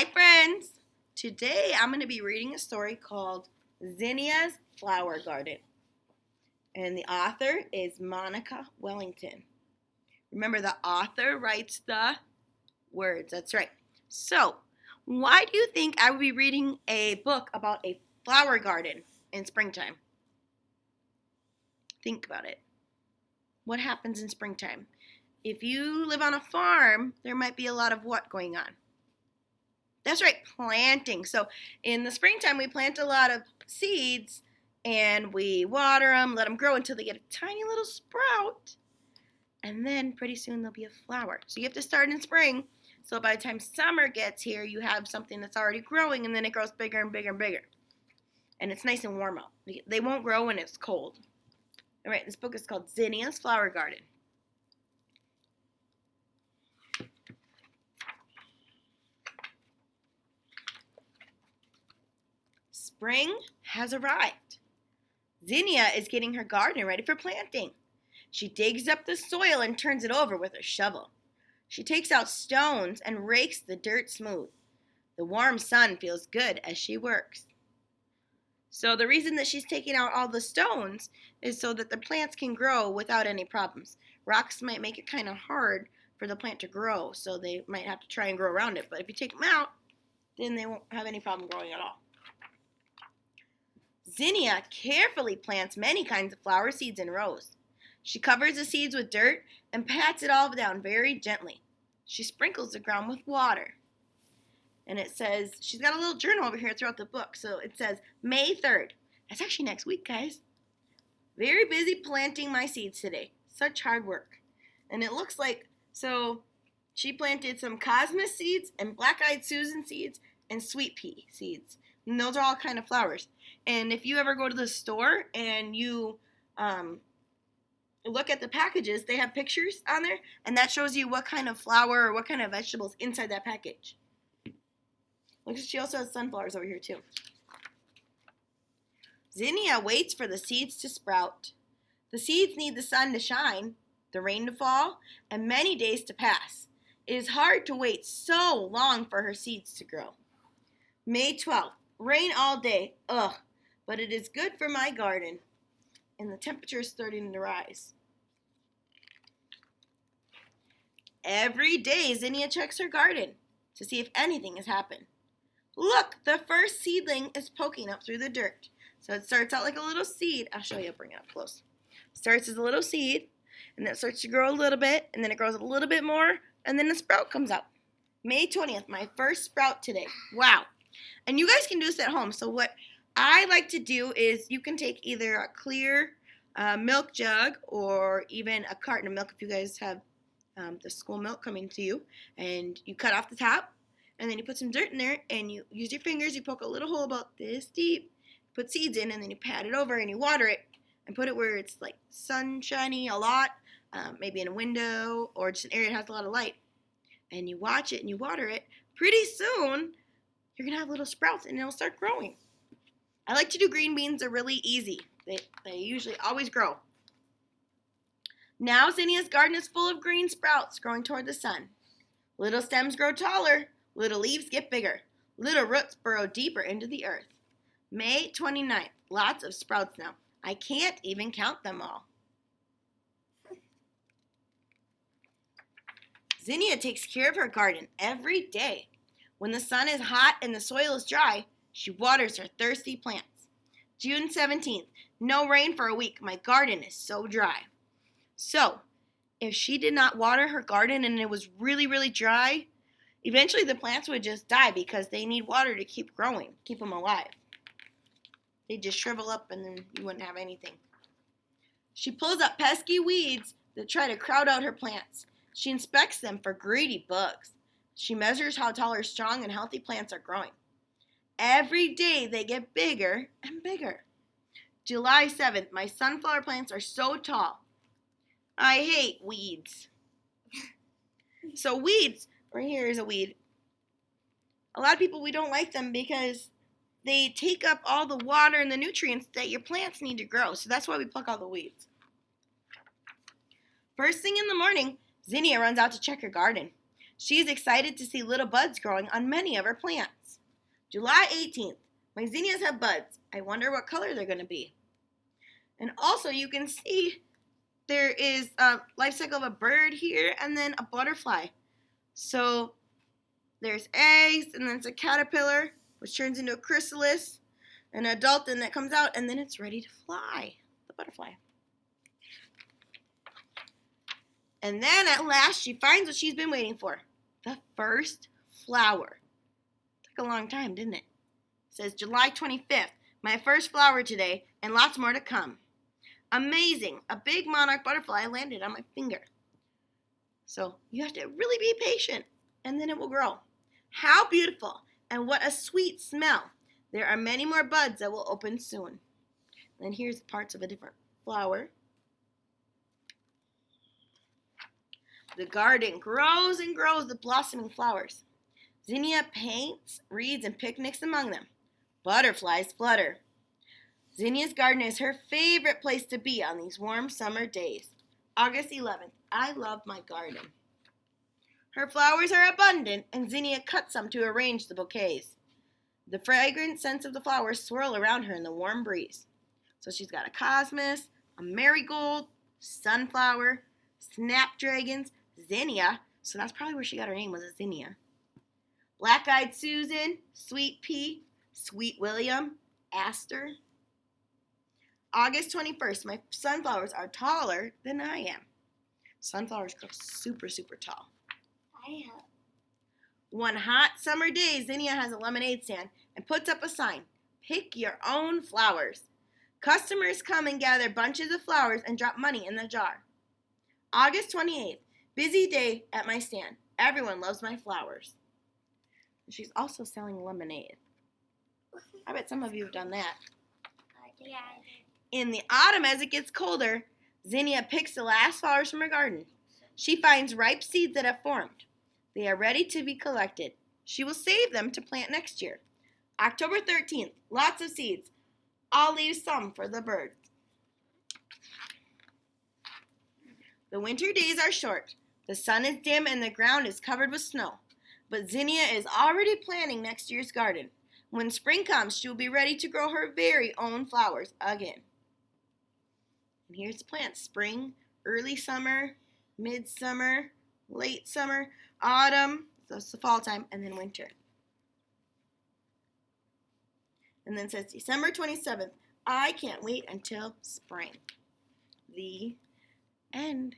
Hi friends! Today I'm going to be reading a story called Zinnia's Flower Garden. And the author is Monica Wellington. Remember, the author writes the words. That's right. So, why do you think I would be reading a book about a flower garden in springtime? Think about it. What happens in springtime? If you live on a farm, there might be a lot of what going on? That's right, planting. So in the springtime, we plant a lot of seeds and we water them, let them grow until they get a tiny little sprout. And then pretty soon there'll be a flower. So you have to start in spring. So by the time summer gets here, you have something that's already growing, and then it grows bigger and bigger and bigger. And it's nice and warm out. They won't grow when it's cold. All right, this book is called Zinnia's Flower Garden. Spring has arrived. Zinnia is getting her garden ready for planting. She digs up the soil and turns it over with her shovel. She takes out stones and rakes the dirt smooth. The warm sun feels good as she works. So the reason that she's taking out all the stones is so that the plants can grow without any problems. Rocks might make it kind of hard for the plant to grow, so they might have to try and grow around it. But if you take them out, then they won't have any problem growing at all. Zinnia carefully plants many kinds of flower seeds in rows. She covers the seeds with dirt and pats it all down very gently. She sprinkles the ground with water. And it says, she's got a little journal over here throughout the book. So it says, May 3rd. That's actually next week, guys. Very busy planting my seeds today. Such hard work. And it looks like, so she planted some cosmos seeds and black-eyed Susan seeds and sweet pea seeds. And those are all kind of flowers. And if you ever go to the store and you look at the packages, they have pictures on there, and that shows you what kind of flower or what kind of vegetables inside that package. Look, she also has sunflowers over here too. Zinnia waits for the seeds to sprout. The seeds need the sun to shine, the rain to fall, and many days to pass. It is hard to wait so long for her seeds to grow. May 12th. Rain all day. Ugh. But it is good for my garden. And the temperature is starting to rise. Every day, Zinnia checks her garden to see if anything has happened. Look, the first seedling is poking up through the dirt. So it starts out like a little seed. I'll show you. I'll bring it up close. Starts as a little seed, and then it starts to grow a little bit, and then it grows a little bit more, and then a sprout comes out. May 20th, my first sprout today. Wow. And you guys can do this at home. So what I like to do is you can take either a clear milk jug or even a carton of milk if you guys have the school milk coming to you, and you cut off the top, and then you put some dirt in there, and you use your fingers, you poke a little hole about this deep, put seeds in, and then you pat it over and you water it and put it where it's like sunshiny a lot, maybe in a window or just an area that has a lot of light, and you watch it and you water it. Pretty soon you're going to have little sprouts and it'll start growing. I like to do green beans. They're really easy. They usually always grow. Now Zinnia's garden is full of green sprouts growing toward the sun. Little stems grow taller. Little leaves get bigger. Little roots burrow deeper into the earth. May 29th. Lots of sprouts now. I can't even count them all. Zinnia takes care of her garden every day. When the sun is hot and the soil is dry, she waters her thirsty plants. June 17th. No rain for a week. My garden is so dry. So, if she did not water her garden and it was really, really dry, eventually the plants would just die because they need water to keep growing, keep them alive. They'd just shrivel up and then you wouldn't have anything. She pulls up pesky weeds that try to crowd out her plants. She inspects them for greedy bugs. She measures how tall her strong and healthy plants are growing. Every day they get bigger and bigger. July 7th, my sunflower plants are so tall. I hate weeds. So weeds, right here is a weed. A lot of people, we don't like them because they take up all the water and the nutrients that your plants need to grow. So that's why we pluck all the weeds. First thing in the morning, Zinnia runs out to check her garden. She is excited to see little buds growing on many of her plants. July 18th. My zinnias have buds. I wonder what color they're going to be. And also you can see there is a life cycle of a bird here and then a butterfly. So there's eggs and then it's a caterpillar which turns into a chrysalis, an adult, and that comes out and then it's ready to fly, the butterfly. And then at last she finds what she's been waiting for, the first flower. Took a long time, didn't it? It says July 25th, my first flower today, and lots more to come. Amazing! A big monarch butterfly landed on my finger. So you have to really be patient, and then it will grow. How beautiful, and what a sweet smell. There are many more buds that will open soon. And here's parts of a different flower. The garden grows and grows with blossoming flowers. Zinnia paints, reads, and picnics among them. Butterflies flutter. Zinnia's garden is her favorite place to be on these warm summer days. August 11th. I love my garden. Her flowers are abundant, and Zinnia cuts some to arrange the bouquets. The fragrant scents of the flowers swirl around her in the warm breeze. So she's got a cosmos, a marigold, sunflower, snapdragons, zinnia. So that's probably where she got her name, was a zinnia. Black-eyed Susan, sweet pea, sweet William, aster. August 21st, my sunflowers are taller than I am. Sunflowers grow super, super tall. I have. One hot summer day, Zinnia has a lemonade stand and puts up a sign, pick your own flowers. Customers come and gather bunches of flowers and drop money in the jar. August 28th, busy day at my stand. Everyone loves my flowers. She's also selling lemonade. I bet some of you have done that. Yeah. In the autumn, as it gets colder, Zinnia picks the last flowers from her garden. She finds ripe seeds that have formed. They are ready to be collected. She will save them to plant next year. October 13th, lots of seeds. I'll leave some for the birds. The winter days are short. The sun is dim and the ground is covered with snow. But Zinnia is already planning next year's garden. When spring comes, she will be ready to grow her very own flowers again. And here's the plants. Spring, early summer, midsummer, late summer, autumn, so it's the fall time, and then winter. And then it says December 27th, I can't wait until spring. The end.